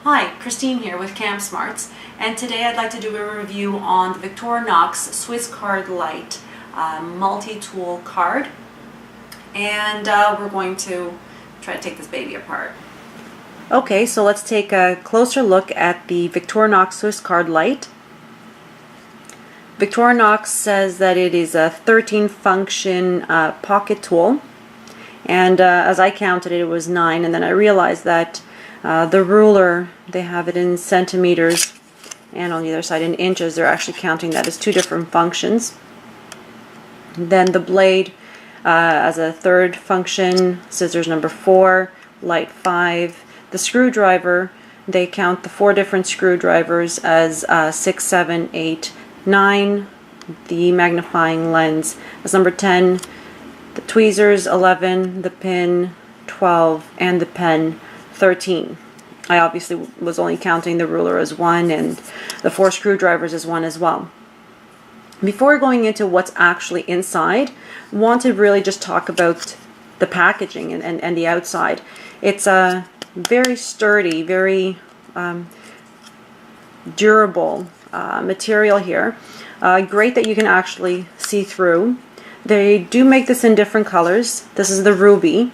Hi, Christine here with Cam Smarts, and today I'd like to do a review on the Victorinox Swiss Card Lite multi-tool card, and we're going to try to take this baby apart. Okay, so let's take a closer look at the Victorinox Swiss Card Lite. Victorinox says that it is a 13-function pocket tool, and as I counted it was 9, and then I realized that the ruler, they have it in centimeters, and on the other side in inches. They're actually counting that as two different functions. Then the blade as a third function, scissors number 4, light 5. The screwdriver, they count the 4 different screwdrivers as 6, 7, 8, 9. The magnifying lens as number 10. The tweezers 11, the pin 12, and the pen 13. I obviously was only counting the ruler as 1 and the 4 screwdrivers as 1 as well. Before going into what's actually inside, I want to really just talk about the packaging and the outside. It's a very sturdy, very durable material here. Great that you can actually see through. They do make this in different colors. This is the ruby.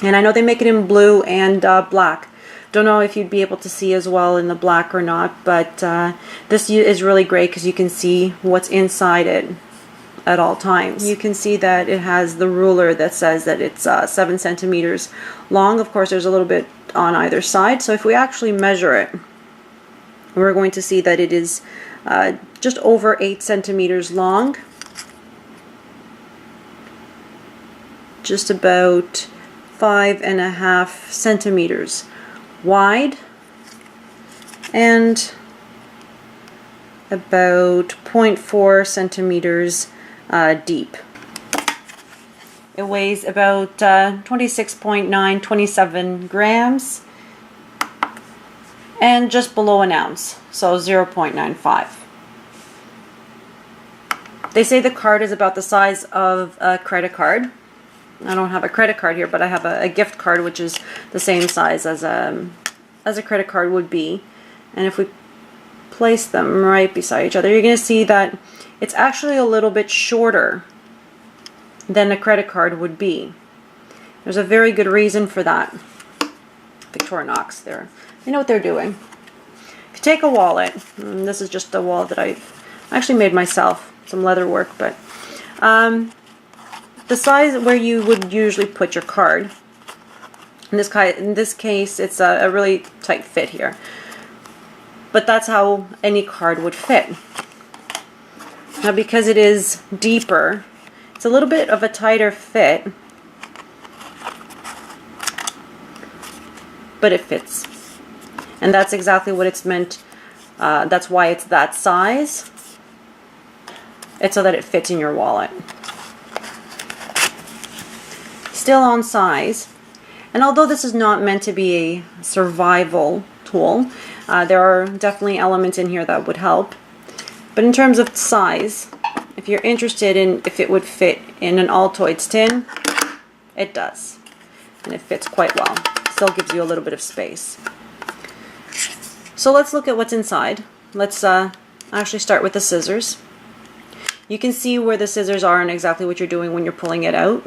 And I know they make it in blue and black. Don't know if you'd be able to see as well in the black or not, but this is really great because you can see what's inside it at all times. You can see that it has the ruler that says that it's 7 centimeters long. Of course, there's a little bit on either side. So if we actually measure it, we're going to see that it is just over 8 centimeters long. Just about 5.5 centimeters wide and about 0.4 centimeters deep. It weighs about 26.9, 27 grams and just below an ounce, so 0.95. They say the card is about the size of a credit card. I don't have a credit card here, but I have a gift card which is the same size as a credit card would be. And if we place them right beside each other, you're going to see that it's actually a little bit shorter than a credit card would be. There's a very good reason for that. Victorinox, they know what they're doing. If you take a wallet, and this is just a wallet that I actually made myself, some leather work, but the size where you would usually put your card. In this case, it's a really tight fit here. But that's how any card would fit. Now, because it is deeper, it's a little bit of a tighter fit, but it fits. And that's exactly what it's meant. That's why it's that size. It's so that it fits in your wallet. Still on size, and although this is not meant to be a survival tool, there are definitely elements in here that would help. But in terms of size, if you're interested in if it would fit in an Altoids tin, it does, and it fits quite well. Still gives you a little bit of space. So let's look at what's inside. Let's actually start with the scissors. You can see where the scissors are and exactly what you're doing when you're pulling it out.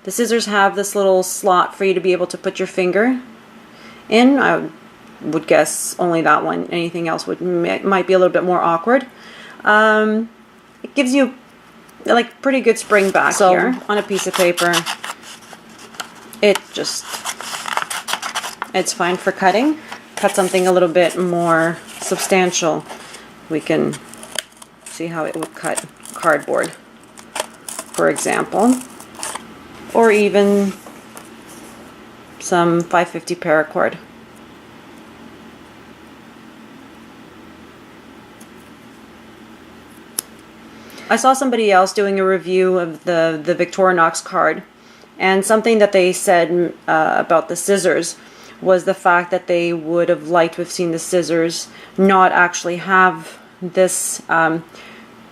The scissors have this little slot for you to be able to put your finger in. I would guess only that one. Anything else might be a little bit more awkward. It gives you like pretty good spring back here on a piece of paper. It's fine for cutting. Cut something a little bit more substantial. We can see how it would cut cardboard, for example. Or even some 550 paracord. I saw somebody else doing a review of the Victorinox card, and something that they said about the scissors was the fact that they would have liked to have seen the scissors not actually have this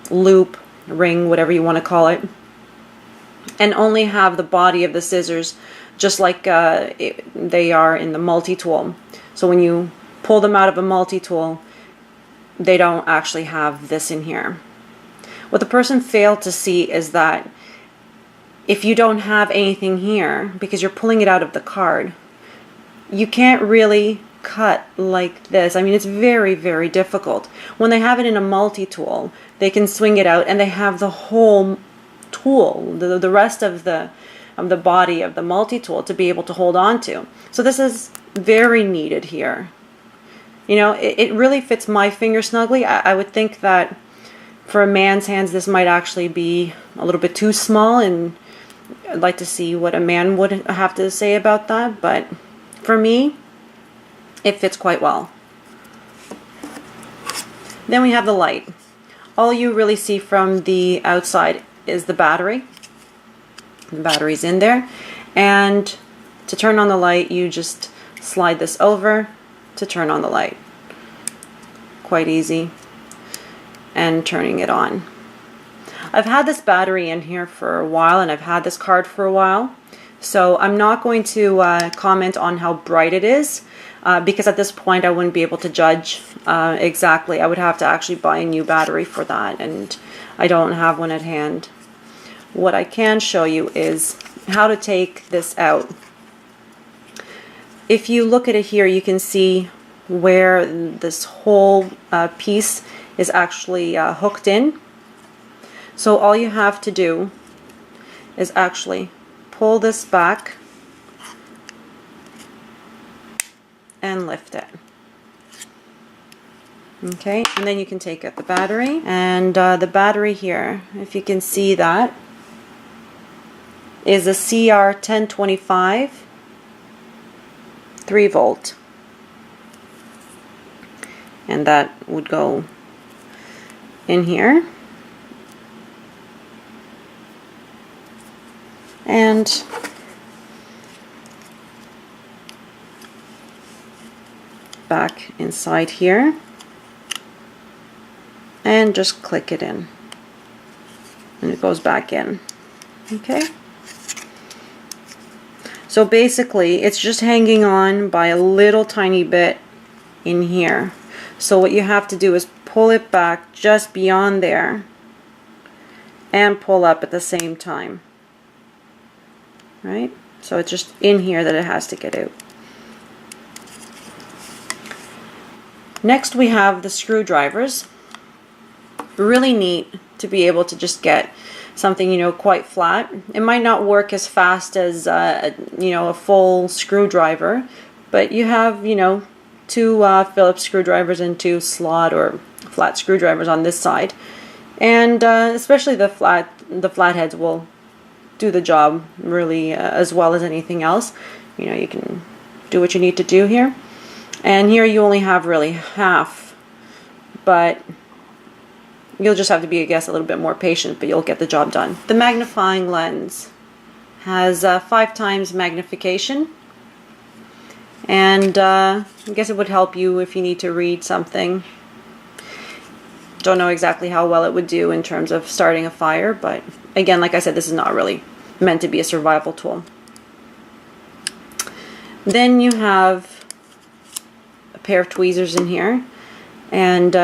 loop, ring, whatever you want to call it, and only have the body of the scissors just like they are in the multi-tool. So when you pull them out of a multi-tool, they don't actually have this in here. What the person failed to see is that if you don't have anything here, because you're pulling it out of the card, you can't really cut like this. I mean, it's very, very difficult. When they have it in a multi-tool, they can swing it out and they have the whole tool, the rest of the body of the multi-tool to be able to hold on to. So this is very needed here. You know, it really fits my finger snugly. I would think that for a man's hands, this might actually be a little bit too small, and I'd like to see what a man would have to say about that. But for me, it fits quite well. Then we have the Lite. All you really see from the outside is the battery. The battery's in there. And to turn on the Lite, you just slide this over to turn on the Lite. Quite easy. And turning it on. I've had this battery in here for a while, and I've had this card for a while. So I'm not going to comment on how bright it is, because at this point I wouldn't be able to judge exactly. I would have to actually buy a new battery for that, and I don't have one at hand. What I can show you is how to take this out. If you look at it here, you can see where this whole piece is actually hooked in. So all you have to do is actually pull this back and lift it. Okay, and then you can take out the battery, and the battery here, if you can see that, is a CR1025 3-volt, and that would go in here. And back inside here, and just click it in, and it goes back in. Okay, so basically it's just hanging on by a little tiny bit in here. So what you have to do is pull it back just beyond there and pull up at the same time. Right? So it's just in here that it has to get out. Next we have the screwdrivers. Really neat to be able to just get something, you know, quite flat. It might not work as fast as you know, a full screwdriver, but you have, you know, 2 Phillips screwdrivers and 2 slot or flat screwdrivers on this side, and especially the flatheads will do the job really as well as anything else. You know, you can do what you need to do here, and here you only have really half, but you'll just have to be, I guess, a little bit more patient, but you'll get the job done. The magnifying lens has 5 times magnification, and I guess it would help you if you need to read something. Don't know exactly how well it would do in terms of starting a fire, but again, like I said, this is not really meant to be a survival tool. Then you have a pair of tweezers in here, and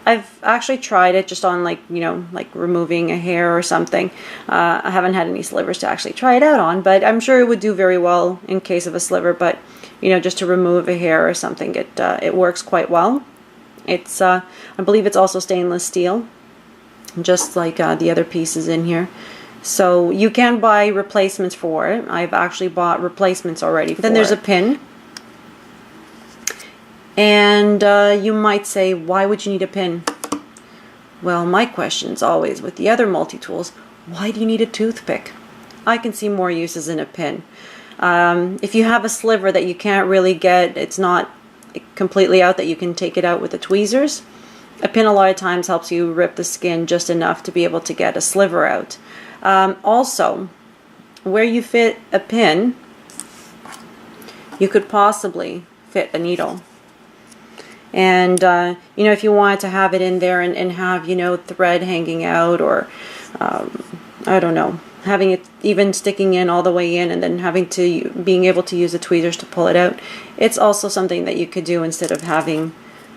I've actually tried it just on, like, you know, like removing a hair or something. I haven't had any slivers to actually try it out on, but I'm sure it would do very well in case of a sliver. But you know, just to remove a hair or something, it works quite well. It's I believe it's also stainless steel, just like the other pieces in here. So you can buy replacements for it. I've actually bought replacements already. Then there's a pin. And you might say, why would you need a pin? Well, my question is always with the other multi-tools, why do you need a toothpick? I can see more uses in a pin. If you have a sliver that you can't really get, it's not completely out, that you can take it out with the tweezers, a pin a lot of times helps you rip the skin just enough to be able to get a sliver out. Also, where you fit a pin, you could possibly fit a needle. And you know, if you wanted to have it in there and have, you know, thread hanging out, or I don't know, having it even sticking in all the way in and then being able to use the tweezers to pull it out. It's also something that you could do instead of having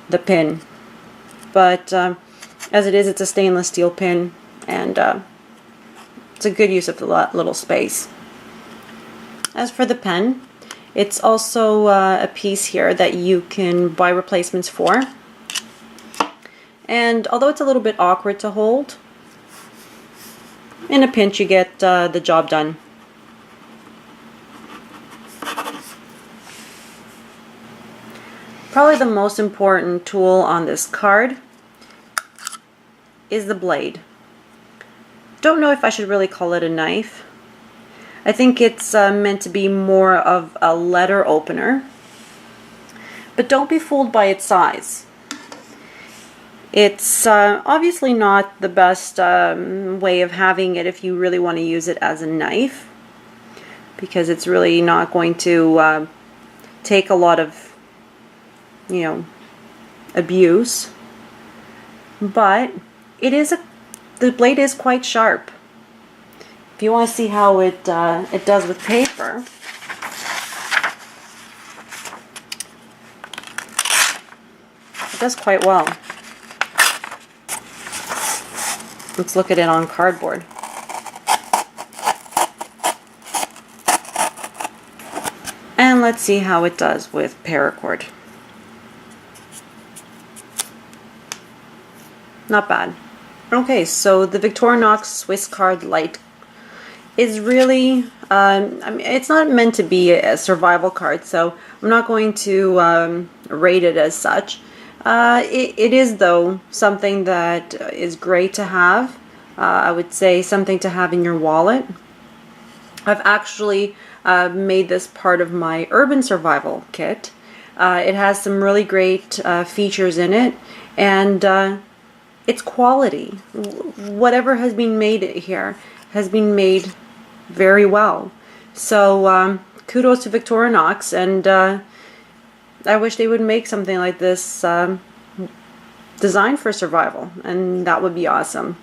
the pin. But as it is, it's a stainless steel pin, and it's a good use of the little space. As for the pen, it's also a piece here that you can buy replacements for. And although it's a little bit awkward to hold, in a pinch you get the job done. Probably the most important tool on this card is the blade. Don't know if I should really call it a knife. I think it's meant to be more of a letter opener, but don't be fooled by its size. It's obviously not the best way of having it if you really want to use it as a knife, because it's really not going to take a lot of, you know, abuse. But the blade is quite sharp. If you want to see how it does with paper, it does quite well. Let's look at it on cardboard. And let's see how it does with paracord. Not bad. Okay, so the Victorinox Swiss Card Lite is really, I mean, it's not meant to be a survival card, so I'm not going to rate it as such. It is, though, something that is great to have. I would say something to have in your wallet. I've actually made this part of my urban survival kit. It has some really great features in it, and it's quality. Whatever has been made here has been made very well. So kudos to Victorinox, and I wish they would make something like this designed for survival, and that would be awesome.